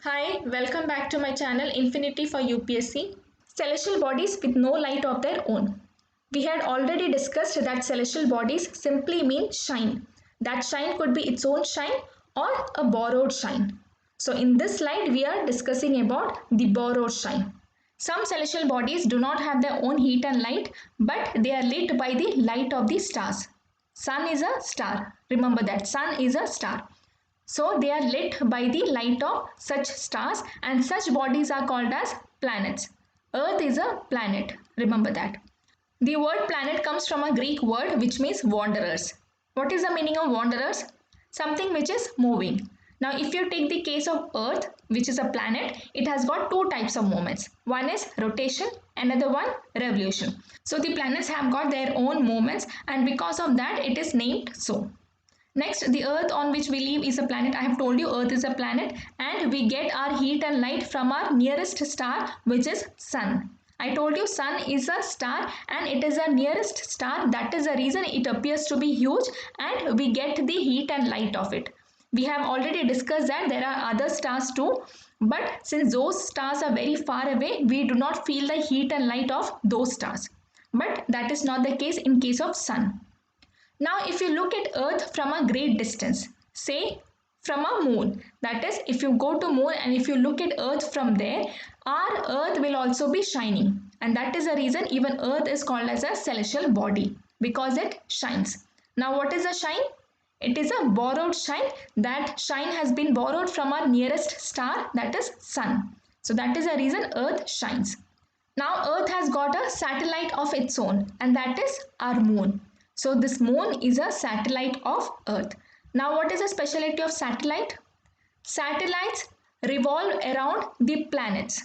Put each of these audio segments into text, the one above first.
Hi, welcome back to my channel Infinity for UPSC. Celestial bodies with no light of their own. We had already discussed that celestial bodies simply mean shine. That shine could be its own shine or a borrowed shine. So in this slide we are discussing about the borrowed shine. Some celestial bodies do not have their own heat and light, but they are lit by the light of the stars. Sun is a star. Remember that sun is a star. So they are lit by the light of such stars, and such bodies are called as planets. Earth is a planet. Remember that. The word planet comes from a Greek word which means wanderers. What is the meaning of wanderers? Something which is moving. Now if you take the case of Earth, which is a planet, it has got two types of movements. One is rotation, another one revolution. So the planets have got their own movements, and because of that it is named so. Next, the Earth on which we live is a planet. I have told you Earth is a planet, and we get our heat and light from our nearest star, which is Sun. I told you Sun is a star and it is our nearest star. That is the reason it appears to be huge and we get the heat and light of it. We have already discussed that there are other stars too, but since those stars are very far away, we do not feel the heat and light of those stars. But that is not the case in case of Sun. Now, if you look at Earth from a great distance, say from a moon, that is, if you go to moon and if you look at Earth from there, our Earth will also be shining. And that is the reason even Earth is called as a celestial body, because it shines. Now, what is a shine? It is a borrowed shine. That shine has been borrowed from our nearest star, that is Sun. So that is the reason Earth shines. Now Earth has got a satellite of its own, and that is our moon. So this moon is a satellite of Earth. Now what is the speciality of satellite? Satellites revolve around the planets.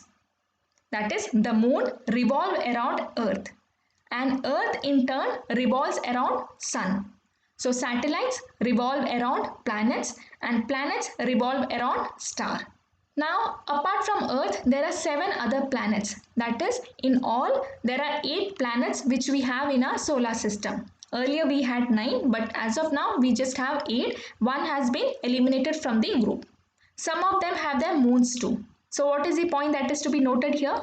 That is, the moon revolves around Earth, and Earth in turn revolves around Sun. So satellites revolve around planets and planets revolve around star. Now, apart from Earth, there are 7 other planets. That is, in all, there are 8 planets which we have in our solar system. Earlier we had 9, but as of now we just have 8. One has been eliminated from the group. Some of them have their moons too. So what is the point that is to be noted here?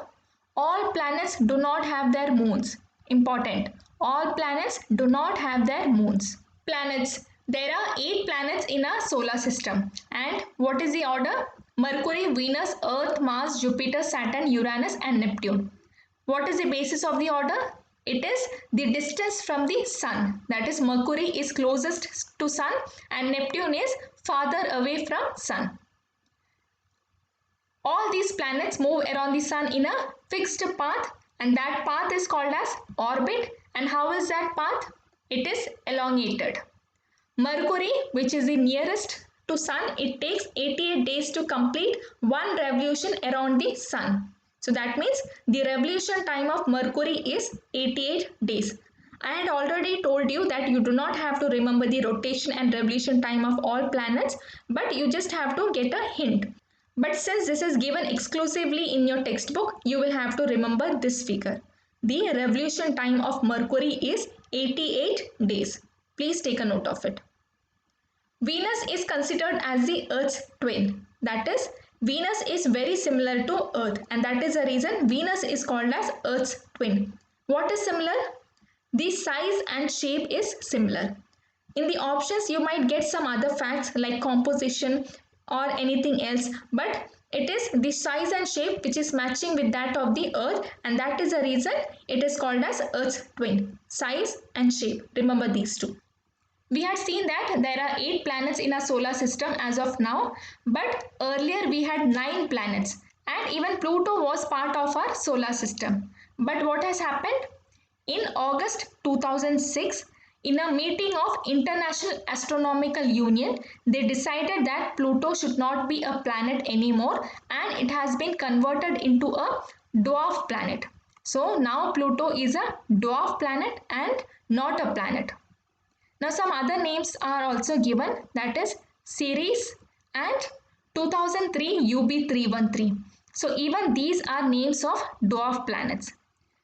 All planets do not have their moons. Important. All planets do not have their moons. Planets. There are 8 planets in our solar system. And what is the order? Mercury, Venus, Earth, Mars, Jupiter, Saturn, Uranus and Neptune. What is the basis of the order? It is the distance from the Sun. That is, Mercury is closest to Sun and Neptune is farther away from Sun. All these planets move around the Sun in a fixed path, and that path is called as orbit. And how is that path? It is elongated. Mercury, which is the nearest to Sun, it takes 88 days to complete one revolution around the Sun. So that means the revolution time of Mercury is 88 days. I had already told you that you do not have to remember the rotation and revolution time of all planets, but you just have to get a hint. But since this is given exclusively in your textbook, you will have to remember this figure. The revolution time of Mercury is 88 days. Please take a note of it. Venus is considered as the Earth's twin. That is, Venus is very similar to Earth, and that is the reason Venus is called as Earth's twin. What is similar? The size and shape is similar. In the options, you might get some other facts like composition or anything else, but it is the size and shape which is matching with that of the Earth, and that is the reason it is called as Earth's twin. Size and shape. Remember these two. We had seen that there are 8 planets in our solar system as of now, but earlier we had 9 planets, and even Pluto was part of our solar system. But what has happened? In August 2006, in a meeting of International Astronomical Union, they decided that Pluto should not be a planet anymore, and it has been converted into a dwarf planet. So now Pluto is a dwarf planet and not a planet. Now some other names are also given, that is Ceres and 2003 UB313. So even these are names of dwarf planets.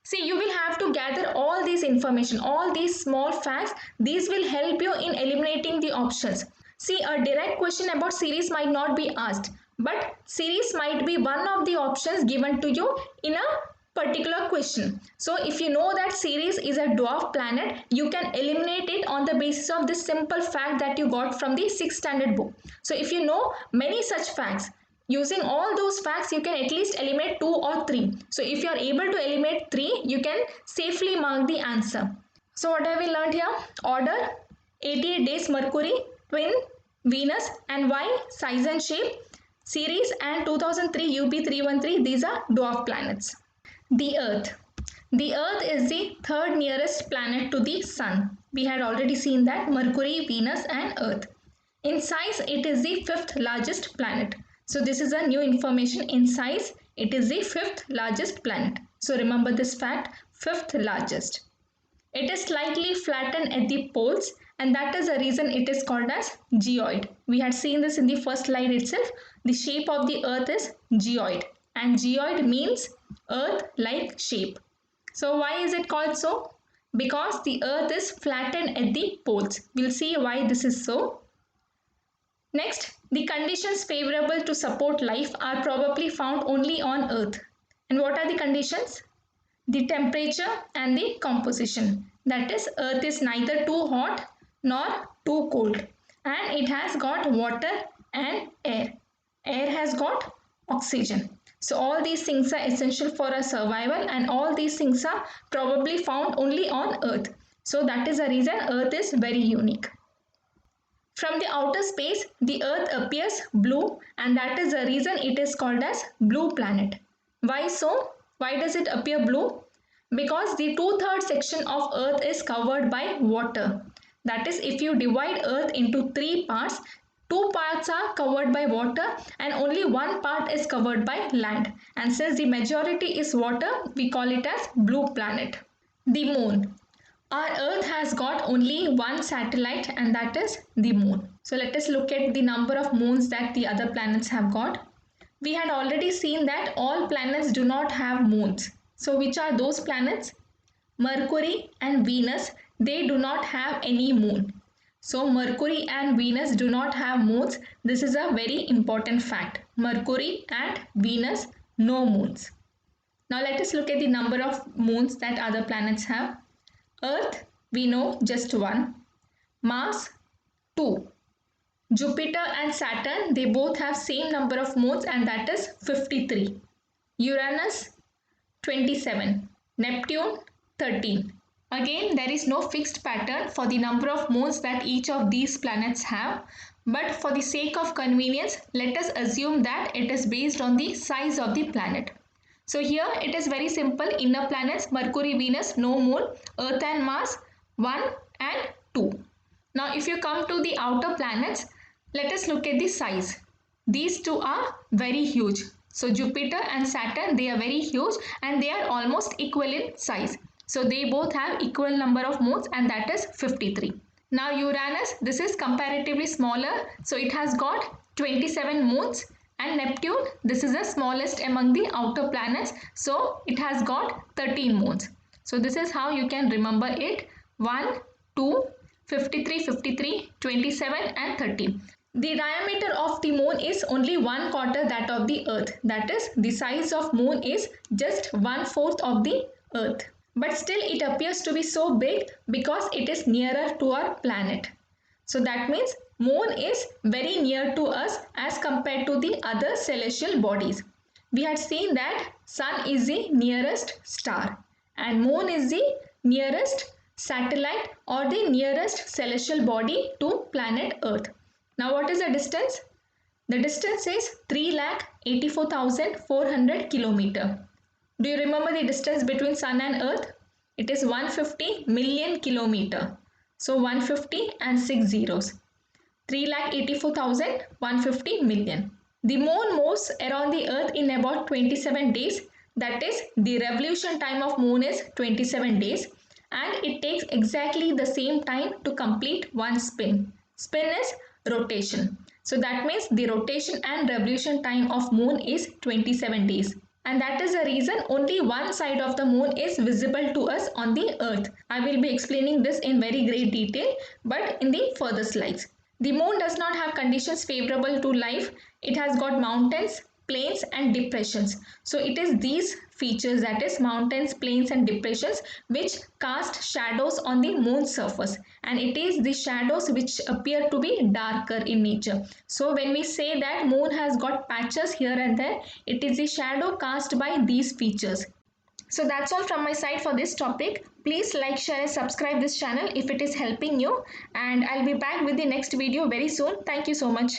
See, you will have to gather all this information, all these small facts. These will help you in eliminating the options. See, a direct question about Ceres might not be asked, but Ceres might be one of the options given to you in a particular question. So if you know that Ceres is a dwarf planet, you can eliminate it on the basis of this simple fact that you got from the 6th standard book. So if you know many such facts, using all those facts you can at least eliminate 2 or 3. So if you are able to eliminate 3, you can safely mark the answer. So what have we learned here? Order, 88 days Mercury, twin Venus, and why? Size and shape. Ceres and 2003 UB313, these are dwarf planets. The Earth. The Earth is the third nearest planet to the Sun. We had already seen that: Mercury, Venus, and Earth. In size, it is the 5th largest planet. So this is a new information. In size, it is the 5th largest planet. So remember this fact, 5th largest. It is slightly flattened at the poles, and that is the reason it is called as geoid. We had seen this in the first slide itself. The shape of the Earth is geoid, and geoid means Earth-like shape. So why is it called so? Because the Earth is flattened at the poles. We'll see why this is so. Next, the conditions favorable to support life are probably found only on Earth. And what are the conditions? The temperature and the composition. That is, Earth is neither too hot nor too cold, and it has got water and air. Air has got oxygen. So all these things are essential for our survival, and all these things are probably found only on Earth. So that is the reason Earth is very unique. From the outer space, the Earth appears blue, and that is the reason it is called as blue planet. Why so? Why does it appear blue? Because the 2/3 section of Earth is covered by water. That is, if you divide Earth into 3 parts, 2 parts are covered by water and only 1 part is covered by land. And since the majority is water, we call it as blue planet. The Moon. Our Earth has got only one satellite, and that is the Moon. So let us look at the number of moons that the other planets have got. We had already seen that all planets do not have moons. So which are those planets? Mercury and Venus, they do not have any moon. So Mercury and Venus do not have moons. This is a very important fact. Mercury and Venus, no moons. Now let us look at the number of moons that other planets have. Earth, we know, just 1. Mars, 2. Jupiter and Saturn, they both have same number of moons, and that is 53. Uranus, 27. Neptune, 13. Again, there is no fixed pattern for the number of moons that each of these planets have, but for the sake of convenience, let us assume that it is based on the size of the planet. So here it is very simple. Inner planets, Mercury, Venus, no moon. Earth and Mars, 1 and 2. Now if you come to the outer planets, let us look at the size. These two are very huge. So Jupiter and Saturn, they are very huge and they are almost equal in size. So they both have equal number of moons, and that is 53. Now Uranus, this is comparatively smaller. So it has got 27 moons. And Neptune, this is the smallest among the outer planets. So it has got 13 moons. So this is how you can remember it. 1, 2, 53, 53, 27 and 13. The diameter of the moon is only 1/4 that of the Earth. That is, the size of moon is just 1/4 of the Earth. But still it appears to be so big because it is nearer to our planet. So that means moon is very near to us as compared to the other celestial bodies. We had seen that sun is the nearest star and moon is the nearest satellite or the nearest celestial body to planet Earth. Now what is the distance? The distance is 3,84,400 km. Do you remember the distance between sun and Earth? It is 150 million km. So 150 and 6 zeros. 3,84,150 million. The moon moves around the Earth in about 27 days. That is, the revolution time of moon is 27 days, and it takes exactly the same time to complete one spin. Spin is rotation. So that means the rotation and revolution time of moon is 27 days. And that is the reason only one side of the moon is visible to us on the Earth. I will be explaining this in very great detail, but in the further slides. The moon does not have conditions favorable to life It has got mountains, plains and depressions. So it is these features, that is mountains, plains and depressions, which cast shadows on the moon's surface, and it is the shadows which appear to be darker in nature. So when we say that moon has got patches here and there, it is the shadow cast by these features. So that's all from my side for this topic. Please like, share and subscribe this channel if it is helping you, and I'll be back with the next video very soon. Thank you so much.